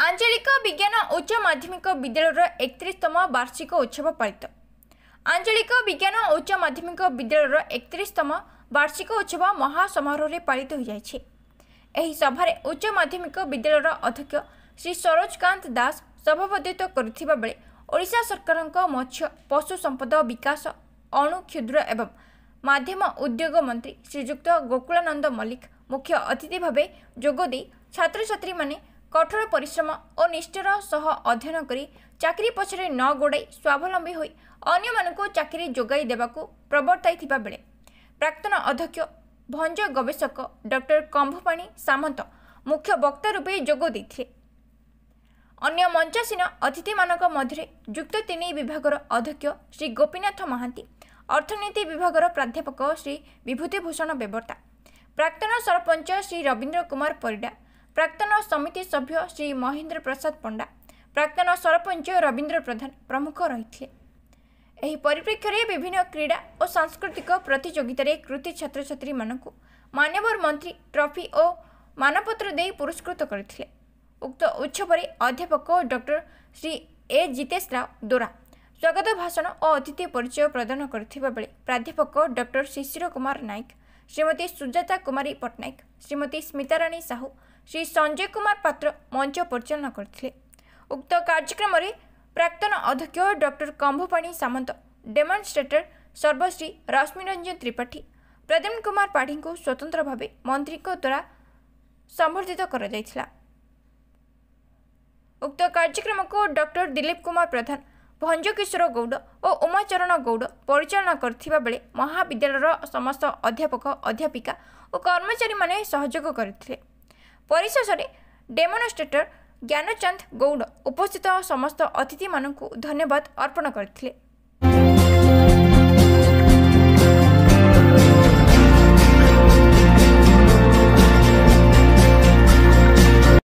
आंचलिक विज्ञान उच्च माध्यमिक विद्यालय 31तम वार्षिक उत्सव पालित। आंचलिक विज्ञान उच्च माध्यमिक विद्यालय 31तम वार्षिक उत्सव महासमारोह पालित हो जाए। सभारे उच्च माध्यमिक विद्यालय अध्यक्ष श्री सरोजकांत दास सभापतित्व करुथिबा बेले ओडिशा सरकार मत्स्य पशु संपद विकास अणु क्षुद्र एवं माध्यम उद्योग मंत्री श्रीजुक्त गोकुलानंद मल्लिक मुख्य अतिथि भावे जोगदे छात्र छात्री माने कठोर परिश्रम और निष्ठार सह अध्ययन करी चाकरी पछरे न गोड़ाई स्वावलंबी होई अन्य मानकु चाकरी जोगाई देबाकू प्रवर्ताइथिबा बेले प्राक्तन अध्यक्ष भंज गवेषक डॉक्टर कंभपाणी सामंत मुख्य वक्ता रूपे जोग देथिले। अन्य मंचासीन अतिथि मानक मध्य युक्त 3 विभागर अध्यक्ष श्री गोपीनाथ महांती, अर्थनीति विभागर प्राध्यापक श्री विभूतिभूषण बेबर्ता, प्राक्तन सरपंच श्री रवींद्र कुमार परिडा, प्राक्तन समिति सभ्य श्री महेंद्र प्रसाद पंडा, प्राक्तन सरपंच रवींद्र प्रधान प्रमुख रही। एही परिप्रेक्षी में विभिन्न क्रीड़ा और सांस्कृतिक प्रतियोगितार कृति छात्र छात्री मानकु मान्यवर मंत्री ट्रॉफी और मानपत्र दे पुरस्कृत करथिले। उक्त उत्सव में अध्यापक डॉक्टर श्री ए जितेश राव दोरा स्वागत भाषण और अतिथि परिचय प्रदान करथिबा बेले प्राध्यापक डॉक्टर शिशिर कुमार नायक, श्रीमती सुजाता कुमारी पट्टनायक, श्रीमती स्मिताराणी साहू, श्री संजय कुमार पात्र मंच परिचालना करथिले। उक्त कार्यक्रम में प्राक्तन अध्यक्ष डॉक्टर कंभपाणी सामंत, डेमोन्स्ट्रेटर सर्वश्री रश्मिरंजन त्रिपाठी, प्रद्युम्न कुमार पाढ़ी को स्वतंत्र भावे मंत्री द्वारा संबर्धित करा जायथिला। उक्त कार्यक्रम को डॉक्टर दिलीप कुमार प्रधान, भंजकिशोर गौड़ और उमाचरण गौड़ परिचालना करथिबा बेले महाविद्यालयर समस्त अध्यापक अध्यापिका और कर्मचारी माने सहयोग करथिले। परिशेष डेमोन्स्ट्रेटर ज्ञानचंद गौड़ उपस्थित समस्त अतिथि मानकु धन्यवाद अर्पण करथिले।